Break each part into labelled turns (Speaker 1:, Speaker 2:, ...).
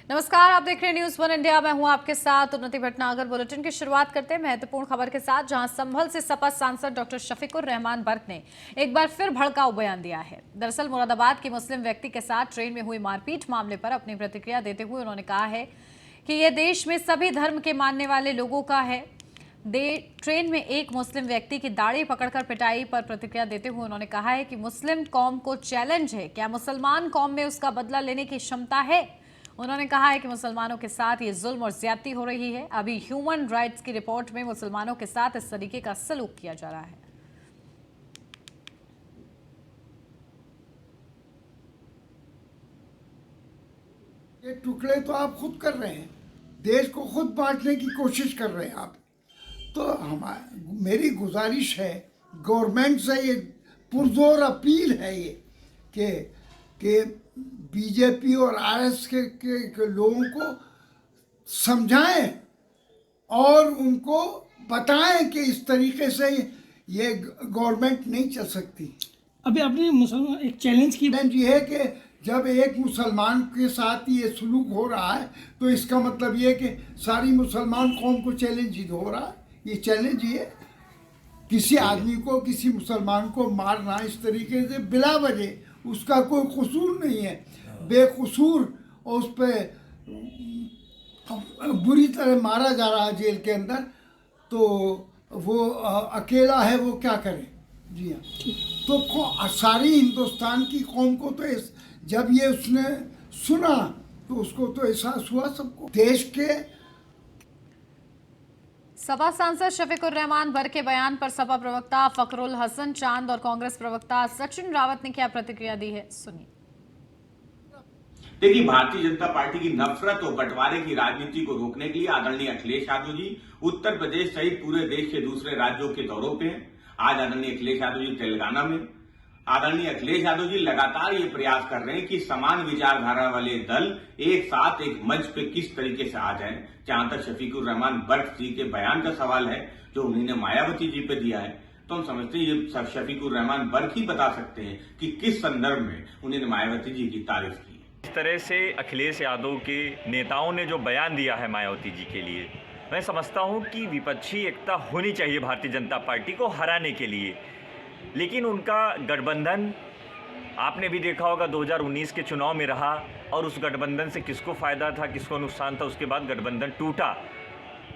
Speaker 1: नमस्कार, आप देख रहे हैं न्यूज वन इंडिया। मैं हूं आपके साथ उन्नति भटनागर। बुलेटिन की शुरुआत करते हैं महत्वपूर्ण खबर के साथ, जहां संभल से सपा सांसद डॉक्टर शफीकुर रहमान बर्क ने एक बार फिर भड़काऊ बयान दिया है। दरअसल मुरादाबाद के मुस्लिम व्यक्ति के साथ ट्रेन में हुई मारपीट मामले पर अपनी प्रतिक्रिया देते हुए उन्होंने कहा है कि यह देश में सभी धर्म के मानने वाले लोगों का है। ट्रेन में एक मुस्लिम व्यक्ति की दाढ़ी पकड़कर पिटाई पर प्रतिक्रिया देते हुए उन्होंने कहा है कि मुस्लिम कौम को चैलेंज है, क्या मुसलमान कौम में उसका बदला लेने की क्षमता है। उन्होंने कहा है कि मुसलमानों के साथ ये जुल्म और ज्यादती हो रही है। अभी ह्यूमन राइट्स की रिपोर्ट में मुसलमानों के साथ इस तरीके का सलूक किया जा रहा है।
Speaker 2: ये टुकड़े तो आप खुद कर रहे हैं, देश को खुद बांटने की कोशिश कर रहे हैं आप। तो मेरी गुजारिश है गवर्नमेंट से, ये पुरजोर अपील है ये कि बीजेपी और आरएस के लोगों को समझाएं और उनको बताएं कि इस तरीके से ये गवर्नमेंट नहीं चल सकती।
Speaker 3: अभी आपने मुसलमान एक चैलेंज की
Speaker 2: ये है कि जब एक मुसलमान के साथ ये सलूक हो रहा है तो इसका मतलब ये है कि सारी मुसलमान कौम को चैलेंज हो रहा है। ये चैलेंज ये किसी आदमी को, किसी मुसलमान को मारना इस तरीके से बिला वजह, उसका कोई कसूर नहीं है, बेकसूर, और उस पर बुरी तरह मारा जा रहा है जेल के अंदर, तो वो अकेला है, वो क्या करे। जी हाँ, तो सारी हिंदुस्तान की कौम को तो जब ये उसने सुना तो उसको तो एहसास हुआ सबको। देश के
Speaker 1: सपा सांसद शफीकुर रहमान बर्क के बयान पर सपा प्रवक्ता फखरुल हसन चांद और कांग्रेस प्रवक्ता सचिन रावत ने क्या प्रतिक्रिया दी है, सुनिए।
Speaker 4: देखिए, भारतीय जनता पार्टी की नफरत और बंटवारे की राजनीति को रोकने के लिए आदरणीय अखिलेश यादव जी उत्तर प्रदेश सहित पूरे देश के दूसरे राज्यों के दौरों पे हैं। आज आदरणीय अखिलेश यादव जी तेलंगाना में। आदरणीय अखिलेश यादव जी लगातार ये प्रयास कर रहे हैं कि समान विचारधारा वाले दल एक साथ एक मंच पे किस तरीके से आ जाएं। जहां तक शफीकुर रहमान बर्क जी के बयान का सवाल है जो उन्होंने मायावती जी पे दिया है, तो हम समझते हैं ये शफीकुर रहमान बर्क ही बता सकते हैं कि किस संदर्भ में उन्होंने मायावती जी की तारीफ की।
Speaker 5: इस तरह से अखिलेश यादव के नेताओं ने जो बयान दिया है मायावती जी के लिए, मैं समझता हूं कि विपक्षी एकता होनी चाहिए भारतीय जनता पार्टी को हराने के लिए, लेकिन उनका गठबंधन आपने भी देखा होगा 2019 के चुनाव में रहा और उस गठबंधन से किसको फ़ायदा था, किसको नुकसान था। उसके बाद गठबंधन टूटा।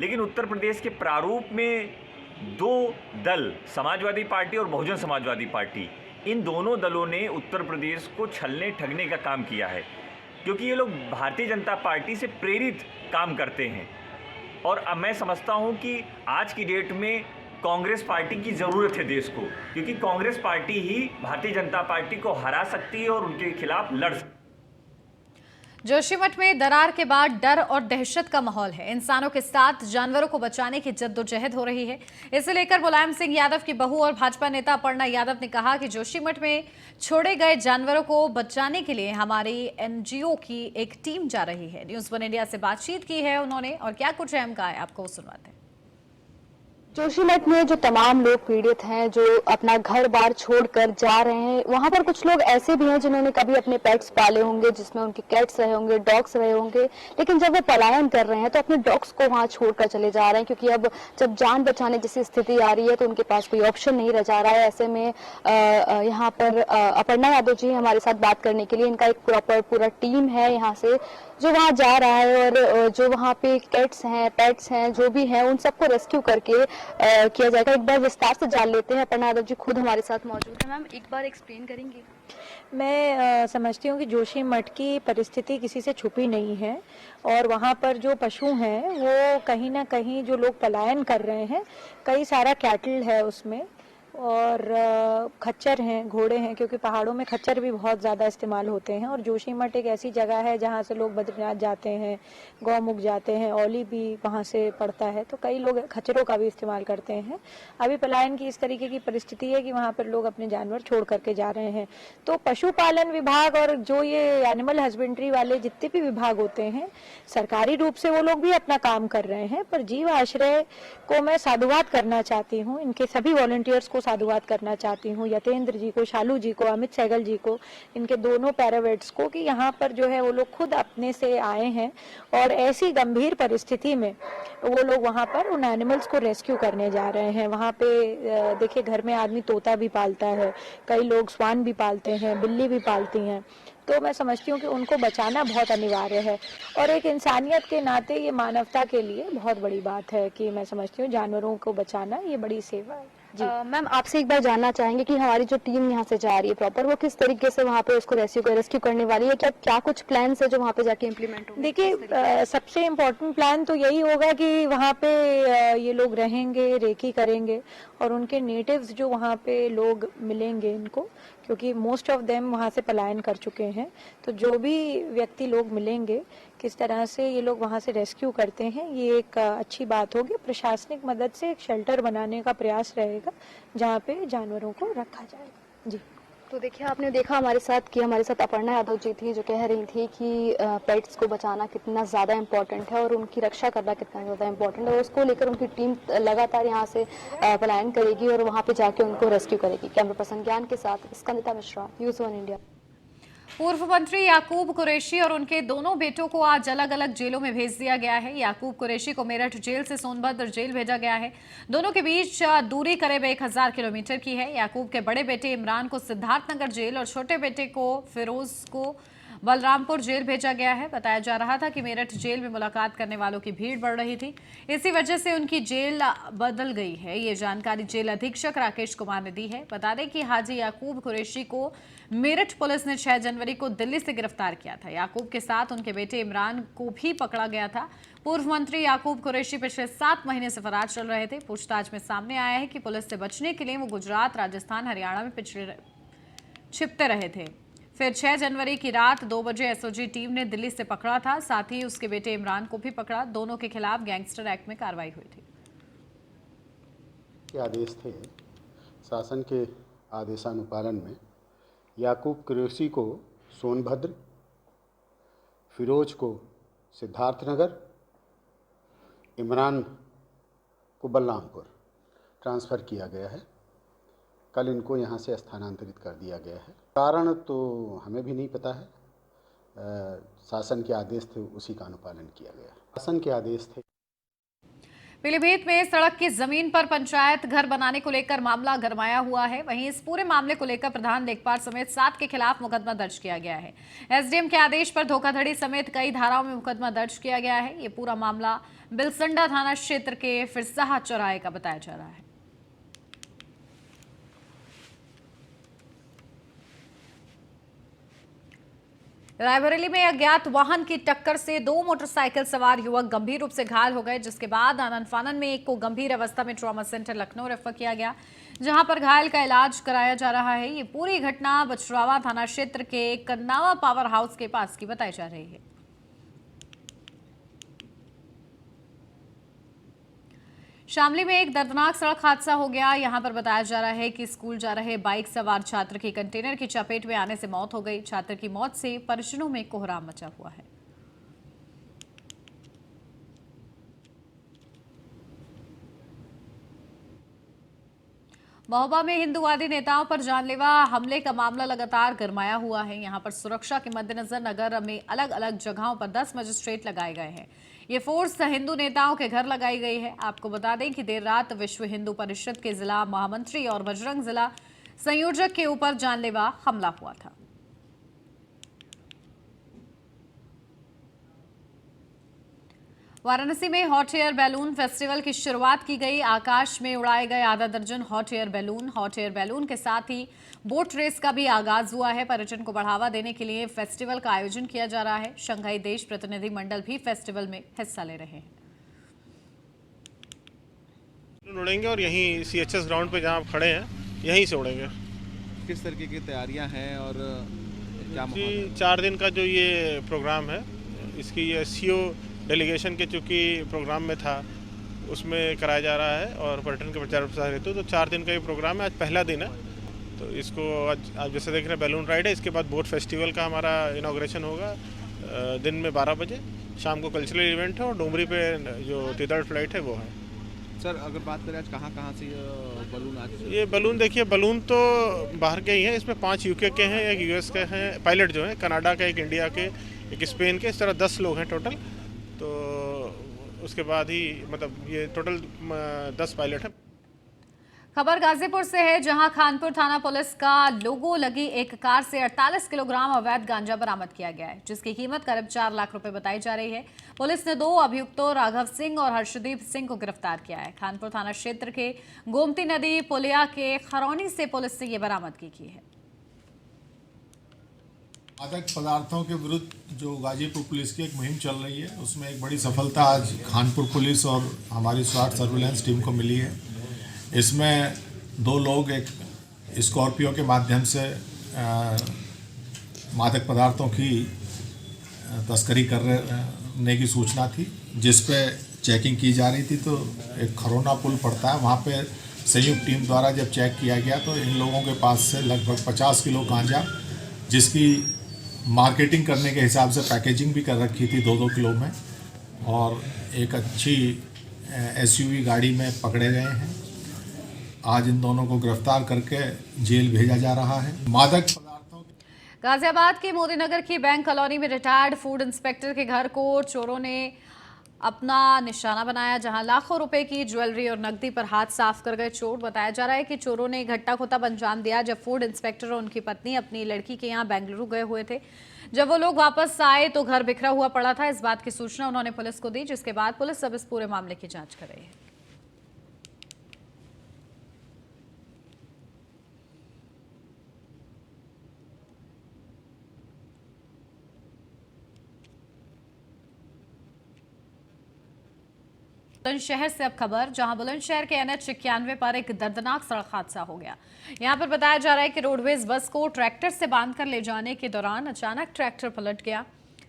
Speaker 5: लेकिन उत्तर प्रदेश के प्रारूप में दो दल, समाजवादी पार्टी और बहुजन समाजवादी पार्टी, इन दोनों दलों ने उत्तर प्रदेश को छलने ठगने का काम किया है, क्योंकि ये लोग भारतीय जनता पार्टी से प्रेरित काम करते हैं। और अब मैं समझता हूं कि आज की डेट में कांग्रेस पार्टी की ज़रूरत है देश को, क्योंकि कांग्रेस पार्टी ही भारतीय जनता पार्टी को हरा सकती है और उनके खिलाफ लड़ सकती है।
Speaker 1: जोशीमठ में दरार के बाद डर और दहशत का माहौल है। इंसानों के साथ जानवरों को बचाने की जद्दोजहद हो रही है। इसे लेकर मुलायम सिंह यादव की बहू और भाजपा नेता अपर्णा यादव ने कहा कि जोशीमठ में छोड़े गए जानवरों को बचाने के लिए हमारी एनजीओ की एक टीम जा रही है। न्यूज वन इंडिया से बातचीत की है उन्होंने और क्या कुछ अहम कहा है, आपको सुनवाते हैं।
Speaker 6: जोशीमठ में जो तमाम लोग पीड़ित हैं, जो अपना घर बार छोड़कर जा रहे हैं, वहां पर कुछ लोग ऐसे भी हैं जिन्होंने कभी अपने पेट्स पाले होंगे, जिसमें उनके कैट्स रहे होंगे, डॉग्स रहे होंगे, लेकिन जब वो पलायन कर रहे हैं तो अपने डॉग्स को वहां छोड़कर चले जा रहे हैं, क्योंकि अब जब जान बचाने जैसी स्थिति आ रही है तो उनके पास कोई ऑप्शन नहीं रह जा रहा है। ऐसे में यहाँ पर अपर्णा यादव जी हमारे साथ बात करने के लिए, इनका एक प्रॉपर पूरा टीम है यहाँ से जो वहाँ जा रहा है, और जो वहाँ पे कैट्स हैं, पेट्स हैं, जो भी हैं, उन सबको रेस्क्यू करके किया जाएगा। एक बार विस्तार से जान लेते हैं। अपर्णा यादव जी खुद हमारे साथ मौजूद है। मैम, एक बार एक्सप्लेन करेंगी?
Speaker 7: मैं समझती हूँ कि जोशीमठ की परिस्थिति किसी से छुपी नहीं है, और वहाँ पर जो पशु हैं वो कहीं ना कहीं जो लोग पलायन कर रहे हैं, कई सारा कैटल है उसमें, और खच्चर हैं, घोड़े हैं, क्योंकि पहाड़ों में खच्चर भी बहुत ज़्यादा इस्तेमाल होते हैं। और जोशीमठ एक ऐसी जगह है जहाँ से लोग बद्रीनाथ जाते हैं, गौमुख जाते हैं, औली भी वहाँ से पड़ता है, तो कई लोग खच्चरों का भी इस्तेमाल करते हैं। अभी पलायन की इस तरीके की परिस्थिति है कि वहाँ पर लोग अपने जानवर छोड़ करके जा रहे हैं। तो पशुपालन विभाग और जो ये एनिमल हस्बेंड्री वाले जितने भी विभाग होते हैं, सरकारी रूप से वो लोग भी अपना काम कर रहे हैं, पर जीव आश्रय को मैं साधुवाद करना चाहती हूँ। इनके सभी वॉलंटियर्स को साधुवाद करना चाहती हूँ, यतेंद्र जी को, शालू जी को, अमित सहगल जी को, इनके दोनों पैरावेट्स को, कि यहाँ पर जो है वो लोग खुद अपने से आए हैं और ऐसी गंभीर परिस्थिति में वो लोग वहाँ पर उन एनिमल्स को रेस्क्यू करने जा रहे हैं। वहाँ पे देखिए, घर में आदमी तोता भी पालता है, कई लोग स्वान भी पालते हैं, बिल्ली भी पालती हैं, तो मैं समझती हूँ कि उनको बचाना बहुत अनिवार्य है और एक इंसानियत के नाते ये मानवता के लिए बहुत बड़ी बात है कि मैं समझती हूँ जानवरों को बचाना ये बड़ी सेवा है। जी
Speaker 6: मैम, आपसे एक बार जानना चाहेंगे कि हमारी जो टीम यहाँ से जा रही है प्रॉपर, वो किस तरीके से वहाँ पे उसको रेस्क्यू करने वाली है? क्या कुछ प्लान है जो वहाँ पे जाके इम्प्लीमेंट होंगे?
Speaker 7: देखिए, सबसे इम्पोर्टेंट प्लान तो यही होगा कि वहाँ पे ये लोग रहेंगे, रेकी करेंगे और उनके नेटिव्स जो वहाँ पे लोग मिलेंगे इनको, क्योंकि मोस्ट ऑफ देम वहाँ से पलायन कर चुके हैं, तो जो भी व्यक्ति लोग मिलेंगे किस तरह से ये लोग वहाँ से रेस्क्यू करते हैं, ये एक अच्छी बात होगी। प्रशासनिक मदद से एक शेल्टर बनाने का प्रयास रहेगा जहाँ पे जानवरों को रखा जाएगा। जी,
Speaker 6: तो देखिए, आपने देखा हमारे साथ अपर्णा यादव जी थी जो कह रही थी कि पेट्स को बचाना कितना ज़्यादा इम्पोर्टेंट है और उनकी रक्षा करना कितना ज़्यादा इम्पोर्टेंट है और उसको लेकर उनकी टीम लगातार यहाँ से पलायन करेगी और वहाँ पे जाके उनको रेस्क्यू करेगी। कैमरा पर्सन ज्ञान के साथ स्कंदिता मिश्रा, न्यूज़ 1 इंडिया।
Speaker 1: पूर्व मंत्री याकूब कुरैशी और उनके दोनों बेटों को आज अलग अलग जेलों में भेज दिया गया है। याकूब कुरैशी को मेरठ जेल से सोनभद्र जेल भेजा गया है। दोनों के बीच दूरी करीब 1000 किलोमीटर की है। याकूब के बड़े बेटे इमरान को सिद्धार्थनगर जेल और छोटे बेटे को फिरोज को बलरामपुर जेल भेजा गया है। बताया जा रहा था कि मेरठ जेल में मुलाकात करने वालों की भीड़ बढ़ रही थी, इसी वजह से उनकी जेल बदल गई है। ये जानकारी जेल अधीक्षक राकेश कुमार ने दी है। बता दें कि हाजी याकूब कुरैशी को मेरठ पुलिस ने 6 जनवरी को दिल्ली से गिरफ्तार किया था। याकूब के साथ उनके बेटे इमरान को भी पकड़ा गया था। पूर्व मंत्री याकूब कुरैशी पिछले 7 महीने से फरार चल रहे थे। पूछताछ में सामने आया है कि पुलिस से बचने के लिए वो गुजरात, राजस्थान, हरियाणा में छिपते रहे थे। फिर 6 जनवरी की रात 2 बजे एसओजी टीम ने दिल्ली से पकड़ा था। साथ ही उसके बेटे इमरान को भी पकड़ा। दोनों के खिलाफ गैंगस्टर एक्ट में कार्रवाई हुई थी।
Speaker 8: के आदेश थे, शासन के आदेशानुपालन में याकूब कुरैशी को सोनभद्र, फिरोज को सिद्धार्थनगर, इमरान को बलरामपुर ट्रांसफ़र किया गया है। कल इनको यहाँ से स्थानांतरित कर दिया गया है। कारण तो हमें भी नहीं पता है, शासन के आदेश थे उसी का अनुपालन किया गया। शासन के आदेश थे।
Speaker 1: पीलीभीत में सड़क की जमीन पर पंचायत घर बनाने को लेकर मामला गरमाया हुआ है। वहीं इस पूरे मामले को लेकर प्रधान लेखपाल समेत 7 के खिलाफ मुकदमा दर्ज किया गया है। एसडीएम के आदेश पर धोखाधड़ी समेत कई धाराओं में मुकदमा दर्ज किया गया है। ये पूरा मामला बिलसंडा थाना क्षेत्र के फिरसाहा चौराहे का बताया जा रहा है। रायबरेली में अज्ञात वाहन की टक्कर से 2 मोटरसाइकिल सवार युवक गंभीर रूप से घायल हो गए, जिसके बाद आनन फानन में एक को गंभीर अवस्था में ट्रॉमा सेंटर लखनऊ रेफर किया गया, जहां पर घायल का इलाज कराया जा रहा है। ये पूरी घटना बछरावा थाना क्षेत्र के कन्नावा पावर हाउस के पास की बताई जा रही है। शामली में एक दर्दनाक सड़क हादसा हो गया। यहां पर बताया जा रहा है कि स्कूल जा रहे बाइक सवार छात्र की कंटेनर की चपेट में आने से मौत हो गई। छात्र की मौत से परिजनों में कोहराम मचा हुआ है। महोबा में हिंदूवादी नेताओं पर जानलेवा हमले का मामला लगातार गरमाया हुआ है। यहां पर सुरक्षा के मद्देनजर नगर में अलग अलग जगहों पर 10 मजिस्ट्रेट लगाए गए हैं। ये फोर्स हिंदू नेताओं के घर लगाई गई है। आपको बता दें कि देर रात विश्व हिंदू परिषद के जिला महामंत्री और बजरंग जिला संयोजक के ऊपर जानलेवा हमला हुआ था। वाराणसी में हॉट एयर बैलून फेस्टिवल की शुरुआत की गई। आकाश में उड़ाए गए आधा दर्जन हॉट एयर बैलून के साथ ही बोट रेस का भी आगाज हुआ है। पर्यटन को बढ़ावा देने के लिए फेस्टिवल का आयोजन किया जा रहा है। शंघाई देश प्रतिनिधि मंडल भी फेस्टिवल में हिस्सा ले रहे हैं।
Speaker 9: उड़ेंगे और यहीं सीएचएस ग्राउंड पे जहाँ आप खड़े हैं यहीं से उड़ेंगे।
Speaker 10: किस तरीके की तैयारियां हैं और क्या माहौल
Speaker 9: जी,
Speaker 10: है?
Speaker 9: 4 दिन का जो ये प्रोग्राम है, इसकी ये सीओ डेलीगेशन के चूँकि प्रोग्राम में था उसमें कराया जा रहा है और पर्यटन के प्रचार प्रसार हेतु तो 4 दिन का ये प्रोग्राम है। आज पहला दिन है, तो इसको आज जैसे देख रहे हैं बैलून राइड है। इसके बाद बोट फेस्टिवल का हमारा इनाग्रेशन होगा दिन में 12 बजे। शाम को कल्चरल इवेंट है और डुमरी पे जो तिदड़ फ्लाइट है वो है।
Speaker 10: सर अगर बात करें आज कहाँ से ये बलून आज
Speaker 9: ये बलून देखिए, बलून तो बाहर के ही हैं, इसमें 5 यूके के हैं, एक यूएस के हैं पायलट जो हैं, कनाडा के, एक इंडिया के, एक स्पेन के, इस तरह 10 लोग हैं टोटल। तो उसके बाद ही मतलब ये टोटल 10 पायलट हैं।
Speaker 1: खबर गाजीपुर से है, जहां खानपुर थाना पुलिस का लोगो लगी एक कार से 48 किलोग्राम अवैध गांजा बरामद किया गया है, जिसकी कीमत करीब 4 लाख रुपए बताई जा रही है। पुलिस ने 2 अभियुक्तों राघव सिंह और हर्षदीप सिंह को गिरफ्तार किया है। खानपुर थाना क्षेत्र के गोमती नदी पुलिया के खरौनी से पुलिस ने ये बरामदगी की है।
Speaker 11: मादक पदार्थों के विरुद्ध जो गाजीपुर पुलिस की एक मुहिम चल रही है, उसमें एक बड़ी सफलता आज खानपुर पुलिस और हमारी स्वाट सर्विलांस टीम को मिली है। इसमें 2 लोग एक स्कॉर्पियो के माध्यम से मादक पदार्थों की तस्करी करने की सूचना थी, जिस पे चेकिंग की जा रही थी। तो एक खरौना पुल पड़ता है, वहाँ पे संयुक्त टीम द्वारा जब चेक किया गया तो इन लोगों के पास से लगभग 50 किलो गांजा, जिसकी मार्केटिंग करने के हिसाब से पैकेजिंग भी कर रखी थी 2-2 किलो में, और एक अच्छी SUV गाड़ी में पकड़े गए हैं। आज इन दोनों को गिरफ्तार करके जेल भेजा जा रहा है। मादक पदार्थों
Speaker 1: गाजियाबाद के मोदीनगर की बैंक कॉलोनी में रिटायर्ड फूड इंस्पेक्टर के घर को चोरों ने अपना निशाना बनाया, जहां लाखों रुपए की ज्वेलरी और नकदी पर हाथ साफ कर गए चोर। बताया जा रहा है कि चोरों ने घटना को तब अंजाम दिया जब फूड इंस्पेक्टर और उनकी पत्नी अपनी लड़की के यहां बेंगलुरु गए हुए थे। जब वो लोग वापस आए तो घर बिखरा हुआ पड़ा था। इस बात की सूचना उन्होंने पुलिस को दी, जिसके बाद पुलिस अब इस पूरे मामले की जांच कर रही है। बुलंदशहर से अब खबर, जहां बुलंदशहर के NH 91 पर एक दर्दनाक सड़क हादसा हो गया। यहां पर बताया जा रहा है कि रोडवेज बस को ट्रैक्टर से बांधकर ले जाने के दौरान अचानक ट्रैक्टर पलट गया,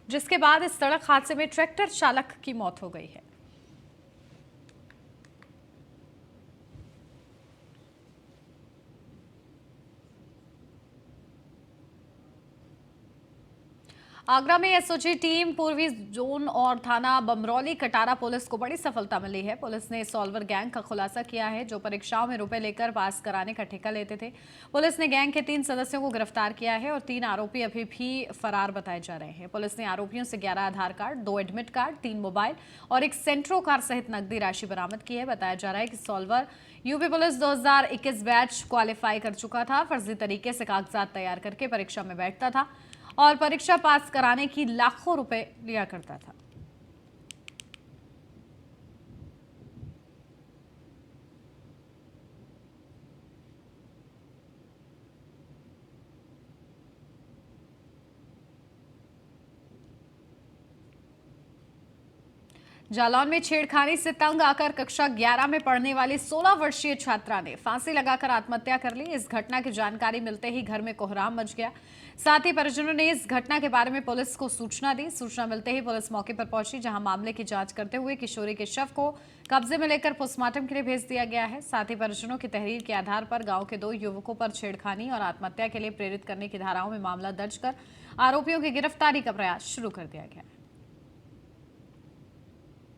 Speaker 1: जिसके बाद इस सड़क हादसे में ट्रैक्टर चालक की मौत हो गई है। आगरा में SOG टीम पूर्वी जोन और थाना बमरौली कटारा पुलिस को बड़ी सफलता मिली है। पुलिस ने सॉल्वर गैंग का खुलासा किया है, जो परीक्षाओं में रुपए लेकर पास कराने का ठेका लेते थे। पुलिस ने गैंग के 3 सदस्यों को गिरफ्तार किया है और 3 आरोपी अभी भी फरार बताए जा रहे हैं। पुलिस ने आरोपियों से 11 आधार कार्ड, 2 एडमिट कार्ड, 3 मोबाइल और एक सेंट्रो कार सहित नकदी राशि बरामद की है। बताया जा रहा है कि solver UP police 2021 batch qualify कर चुका था। फर्जी तरीके से कागजात तैयार करके परीक्षा में बैठता था और परीक्षा पास कराने की लाखों रुपए लिया करता था। जालौन में छेड़खानी से तंग आकर कक्षा 11 में पढ़ने वाली 16 वर्षीय छात्रा ने फांसी लगाकर आत्महत्या कर ली। इस घटना की जानकारी मिलते ही घर में कोहराम मच गया। साथ ही परिजनों ने इस घटना के बारे में पुलिस को सूचना दी। सूचना मिलते ही पुलिस मौके पर पहुंची, जहां मामले की जांच करते हुए किशोरी के शव को कब्जे में लेकर पोस्टमार्टम के लिए भेज दिया गया है। साथ ही परिजनों की तहरीर के आधार पर गांव के 2 युवकों पर छेड़खानी और आत्महत्या के लिए प्रेरित करने की धाराओं में मामला दर्ज कर आरोपियों की गिरफ्तारी का प्रयास शुरू कर दिया गया।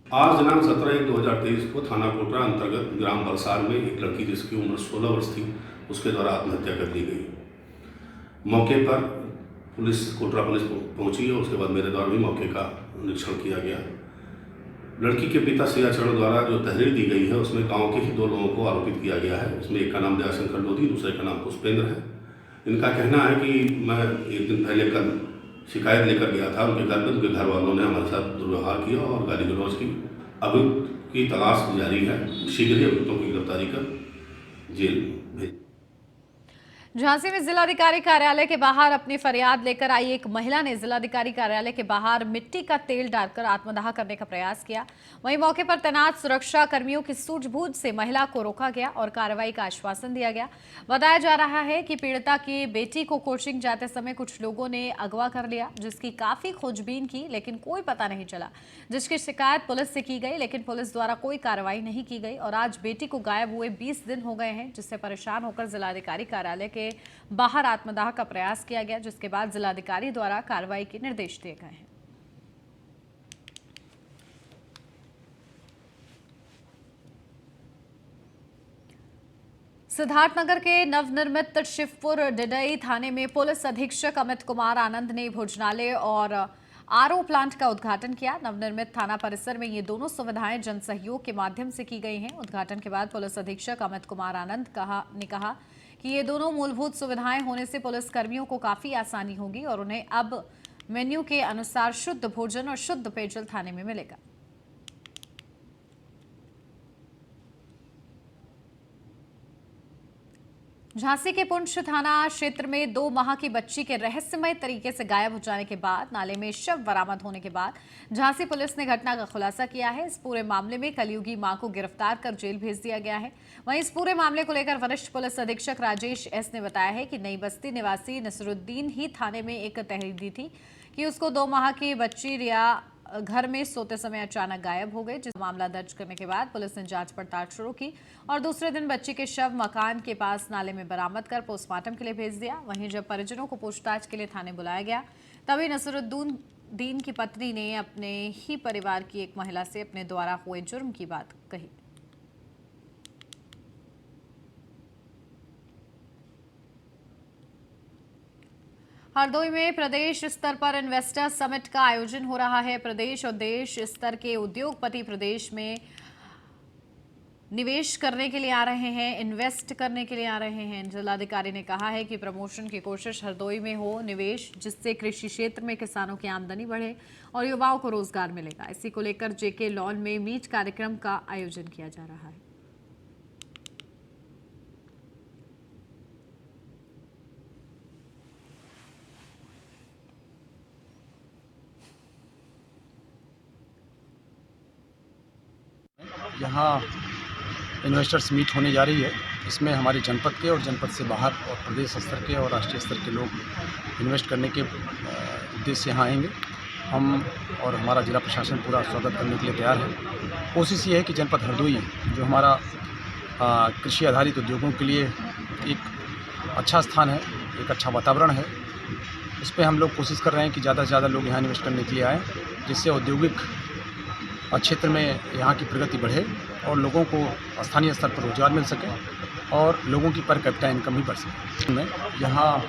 Speaker 12: आज दिनांक 17/1/2023 को थाना कोटरा अंतर्गत ग्राम बलसार में एक लड़की जिसकी उम्र 16 वर्ष थी, उसके द्वारा आत्महत्या कर दी गई। मौके पर पुलिस कोटरा पुलिस पहुंची और उसके बाद मेरे द्वारा भी मौके का निरीक्षण किया गया। लड़की के पिता सियाचरण द्वारा जो तहरीर दी गई है, उसमें गांव के ही 2 लोगों को आरोपित किया गया है। उसमें एक का नाम दयाशंकर लोधी, दूसरे का नाम पुष्पेंद्र है। इनका कहना है कि मैं एक दिन पहले कल शिकायत लेकर गया था उनके घर पर। उनके घर वालों ने हमारे साथ दुर्व्यवहार किया और गाली गलौज की। अभियुक्त की तलाश जारी है, शीघ्र ही अभियुक्तों की गिरफ्तारी कर जेल भेज।
Speaker 1: झांसी में जिलाधिकारी कार्यालय के बाहर अपनी फरियाद लेकर आई एक महिला ने जिलाधिकारी कार्यालय के बाहर मिट्टी का तेल डालकर आत्मदाह करने का प्रयास किया। वहीं मौके पर तैनात सुरक्षा कर्मियों की सूझबूझ से महिला को रोका गया और कार्रवाई का आश्वासन दिया गया। बताया जा रहा है कि पीड़िता की बेटी को कोचिंग जाते समय कुछ लोगों ने अगवा कर लिया, जिसकी काफी खोजबीन की लेकिन कोई पता नहीं चला, जिसकी शिकायत पुलिस से की गई लेकिन पुलिस द्वारा कोई कार्रवाई नहीं की गई। और आज बेटी को गायब हुए 20 दिन हो गए हैं, जिससे परेशान होकर जिलाधिकारी कार्यालय के बाहर आत्मदाह का प्रयास किया गया, जिसके बाद जिलाधिकारी द्वारा कार्रवाई के निर्देश दिए गए हैं। सिद्धार्थनगर के नवनिर्मित शिवपुर डिडई थाने में पुलिस अधीक्षक अमित कुमार आनंद ने भोजनालय और आरओ प्लांट का उद्घाटन किया। नवनिर्मित थाना परिसर में ये दोनों सुविधाएं जन सहयोग के माध्यम से की गई हैं। उद्घाटन के बाद पुलिस अधीक्षक अमित कुमार आनंद ने कहा कि ये दोनों मूलभूत सुविधाएं होने से पुलिस कर्मियों को काफी आसानी होगी और उन्हें अब मेन्यू के अनुसार शुद्ध भोजन और शुद्ध पेयजल थाने में मिलेगा। झांसी के पुंछ थाना क्षेत्र में 2 माह की बच्ची के रहस्यमय तरीके से गायब हो जाने के बाद नाले में शव बरामद होने के बाद झांसी पुलिस ने घटना का खुलासा किया है। इस पूरे मामले में कलयुगी मां को गिरफ्तार कर जेल भेज दिया गया है। वहीं इस पूरे मामले को लेकर वरिष्ठ पुलिस अधीक्षक राजेश एस ने बताया है कि नई बस्ती निवासी नसरुद्दीन ही थाने में एक तहरीर दी थी कि उसको 2 माह की बच्ची रिया घर में सोते समय अचानक गायब हो गए। जिस मामला दर्ज करने के बाद पुलिस ने जांच पड़ताल शुरू की और दूसरे दिन बच्ची के शव मकान के पास नाले में बरामद कर पोस्टमार्टम के लिए भेज दिया। वहीं जब परिजनों को पूछताछ के लिए थाने बुलाया गया तभी नसरुद्दीन की पत्नी ने अपने ही परिवार की एक महिला से अपने द्वारा हुए जुर्म की बात कही। हरदोई में प्रदेश स्तर पर इन्वेस्टर समिट का आयोजन हो रहा है। प्रदेश और देश स्तर के उद्योगपति प्रदेश में निवेश करने के लिए आ रहे हैं, इन्वेस्ट करने के लिए आ रहे हैं। जिलाधिकारी ने कहा है कि प्रमोशन की कोशिश हरदोई में हो निवेश, जिससे कृषि क्षेत्र में किसानों की आमदनी बढ़े और युवाओं को रोजगार मिलेगा। इसी को लेकर जेके लॉन में मीट कार्यक्रम का आयोजन किया जा रहा है।
Speaker 13: यहाँ इन्वेस्टर्स मीट होने जा रही है। इसमें हमारे जनपद के और जनपद से बाहर और प्रदेश स्तर के और राष्ट्रीय स्तर के लोग इन्वेस्ट करने के उद्देश्य से यहाँ आएंगे। हम और हमारा जिला प्रशासन पूरा स्वागत करने के लिए तैयार है। कोशिश ये है कि जनपद हरदोई जो हमारा कृषि आधारित उद्योगों के लिए एक अच्छा स्थान है, एक अच्छा वातावरण है, इस पर हम लोग कोशिश कर रहे हैं कि ज़्यादा से ज़्यादा लोग यहाँ इन्वेस्ट करने के लिए आएँ, जिससे औद्योगिक क्षेत्र में यहाँ की प्रगति बढ़े और लोगों को स्थानीय स्तर पर रोजगार मिल सके और लोगों की पर कैपिटा इनकम भी बढ़ सके। यहाँ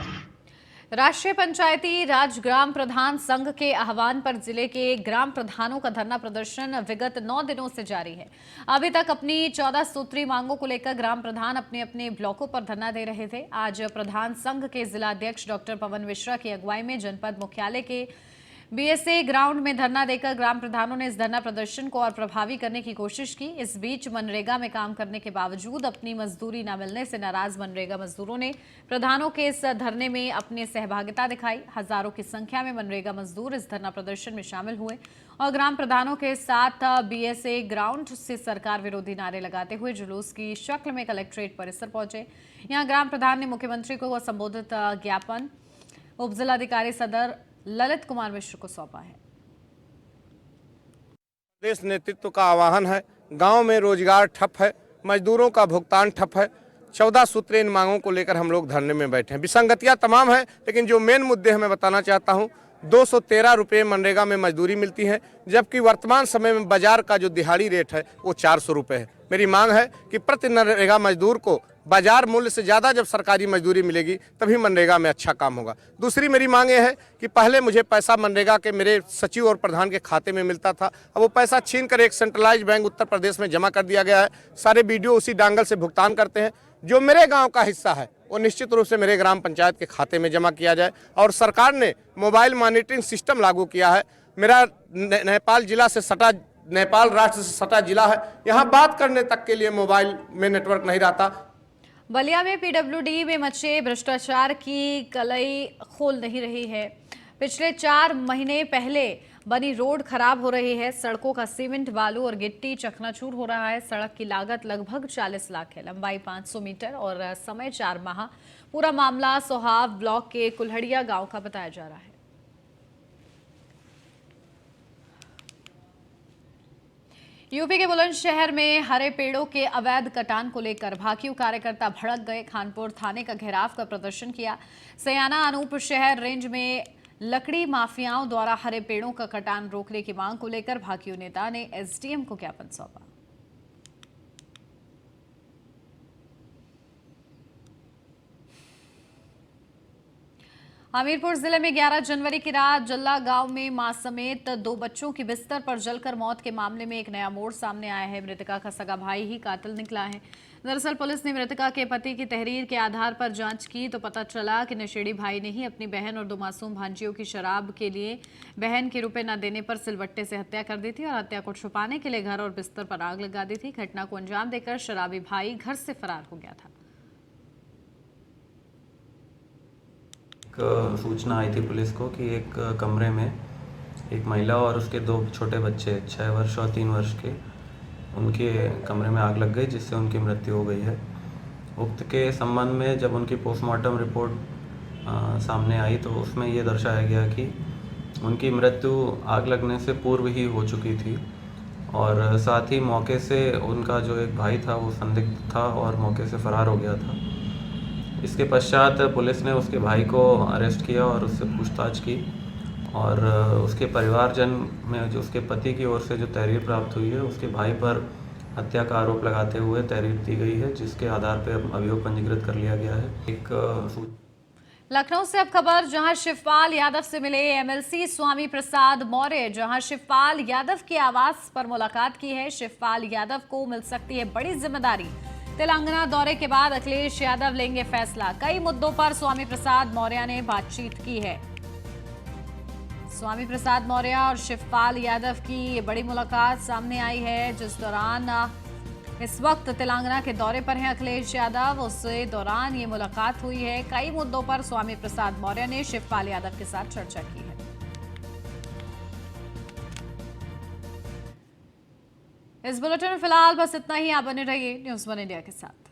Speaker 1: राष्ट्रीय पंचायती राज ग्राम प्रधान संघ के आह्वान पर जिले के ग्राम प्रधानों का धरना प्रदर्शन विगत 9 दिनों से जारी है। अभी तक अपनी 14 सूत्री मांगों को लेकर ग्राम प्रधान अपने अपने ब्लॉकों पर धरना दे रहे थे। आज प्रधान संघ के जिलाध्यक्ष डॉक्टर पवन मिश्रा की अगुवाई में जनपद मुख्यालय के बीएसए ग्राउंड में धरना देकर ग्राम प्रधानों ने इस धरना प्रदर्शन को और प्रभावी करने की कोशिश की। इस बीच मनरेगा में काम करने के बावजूद अपनी मजदूरी न मिलने से नाराज मनरेगा मजदूरों ने प्रधानों के इस धरने में अपनी सहभागिता दिखाई। हजारों की संख्या में मनरेगा मजदूर इस धरना प्रदर्शन में शामिल हुए और ग्राम प्रधानों के साथ बीएसए ग्राउंड से सरकार विरोधी नारे लगाते हुए जुलूस की शक्ल में कलेक्ट्रेट परिसर पहुंचे। यहाँ ग्राम प्रधान ने मुख्यमंत्री को संबोधित ज्ञापन उप जिलाधिकारी सदर ललित कुमार मिश्र को सौंपा है।
Speaker 14: प्रदेश नेतृत्व का आह्वान है, गांव में रोजगार ठप है, मजदूरों का भुगतान ठप है। 14 सूत्रीय इन मांगों को लेकर हम लोग धरने में बैठे हैं। विसंगतियां तमाम है, लेकिन जो मेन मुद्दे हैं मैं बताना चाहता हूं। 213 रुपये मनरेगा में मजदूरी मिलती है, जबकि वर्तमान समय में बाजार का जो दिहाड़ी रेट है वो 400 रुपये है। मेरी मांग है कि प्रति मनरेगा मजदूर को बाजार मूल्य से ज़्यादा जब सरकारी मजदूरी मिलेगी तभी मनरेगा में अच्छा काम होगा। दूसरी मेरी मांग ये है कि पहले मुझे पैसा मनरेगा के मेरे सचिव और प्रधान के खाते में मिलता था, अब वो पैसा छीन कर एक सेंट्रलाइज बैंक उत्तर प्रदेश में जमा कर दिया गया है। सारे बीडीओ उसी डांगल से भुगतान करते हैं। जो मेरे गाँव का हिस्सा है वो निश्चित रूप से मेरे ग्राम पंचायत के खाते में जमा किया जाए। और सरकार ने मोबाइल मॉनिटरिंग सिस्टम लागू किया है। मेरा नेपाल जिला से सटा, नेपाल राष्ट्र से सटा जिला है, यहाँ बात करने तक के लिए मोबाइल में नेटवर्क नहीं रहता।
Speaker 1: बलिया में पीडब्ल्यूडी में मचे भ्रष्टाचार की कलई खोल नहीं रही है। पिछले 4 महीने पहले बनी रोड खराब हो रही है। सड़कों का सीमेंट, बालू और गिट्टी चकनाचूर हो रहा है। सड़क की लागत लगभग 40 लाख है, लंबाई 500 मीटर और समय 4 माह। पूरा मामला सोहाव ब्लॉक के कुल्हड़िया गांव का बताया जा रहा है। यूपी के बुलंदशहर में हरे पेड़ों के अवैध कटान को लेकर भाकियू कार्यकर्ता भड़क गए। खानपुर थाने का घेराव कर प्रदर्शन किया। सयाना अनूप शहर रेंज में लकड़ी माफियाओं द्वारा हरे पेड़ों का कटान रोकने की मांग को लेकर भाकियू नेता ने एसडीएम को ज्ञापन सौंपा। हमीरपुर जिले में 11 जनवरी की रात जल्ला गांव में मां समेत 2 बच्चों की बिस्तर पर जलकर मौत के मामले में एक नया मोड़ सामने आया है। मृतका का सगा भाई ही कातिल निकला है। दरअसल पुलिस ने मृतका के पति की तहरीर के आधार पर जांच की तो पता चला कि नशेड़ी भाई ने ही अपनी बहन और 2 मासूम भांजियों की शराब के लिए बहन के रुपए न देने पर सिलवट्टे से हत्या कर दी थी और हत्या को छुपाने के लिए घर और बिस्तर पर आग लगा दी थी। घटना को अंजाम देकर शराबी भाई घर से फरार हो गया था।
Speaker 15: सूचना आई थी पुलिस को कि एक कमरे में एक महिला और उसके 2 छोटे बच्चे 6 वर्ष और 3 वर्ष के उनके कमरे में आग लग गई, जिससे उनकी मृत्यु हो गई है। उक्त के संबंध में जब उनकी पोस्टमार्टम रिपोर्ट सामने आई तो उसमें ये दर्शाया गया कि उनकी मृत्यु आग लगने से पूर्व ही हो चुकी थी और साथ ही मौके से उनका जो एक भाई था वो संदिग्ध था और मौके से फरार हो गया था। इसके पश्चात पुलिस ने उसके भाई को अरेस्ट किया और उससे पूछताछ की और उसके परिवारजन में जो उसके पति की ओर से जो तहरीर प्राप्त हुई है उसके भाई पर हत्या का आरोप लगाते हुए तहरीर दी गई है, जिसके आधार पर अभियोग पंजीकृत कर लिया गया है।
Speaker 1: लखनऊ से अब खबर, जहां शिवपाल यादव से मिले एमएलसी स्वामी प्रसाद मौर्य, जहां शिवपाल यादव के आवास पर मुलाकात की है। शिवपाल यादव को मिल सकती है बड़ी जिम्मेदारी। तेलंगाना दौरे के बाद अखिलेश यादव लेंगे फैसला। कई मुद्दों पर स्वामी प्रसाद मौर्य ने बातचीत की है। स्वामी प्रसाद मौर्य और शिवपाल यादव की ये बड़ी मुलाकात सामने आई है, जिस दौरान इस वक्त तेलंगाना के दौरे पर हैं अखिलेश यादव। उस दौरान ये मुलाकात हुई है। कई मुद्दों पर स्वामी प्रसाद मौर्य ने शिवपाल यादव के साथ चर्चा की है। इस बुलेटिन में फिलहाल बस इतना ही। आप बने रहिए न्यूज़ 1 इंडिया के साथ।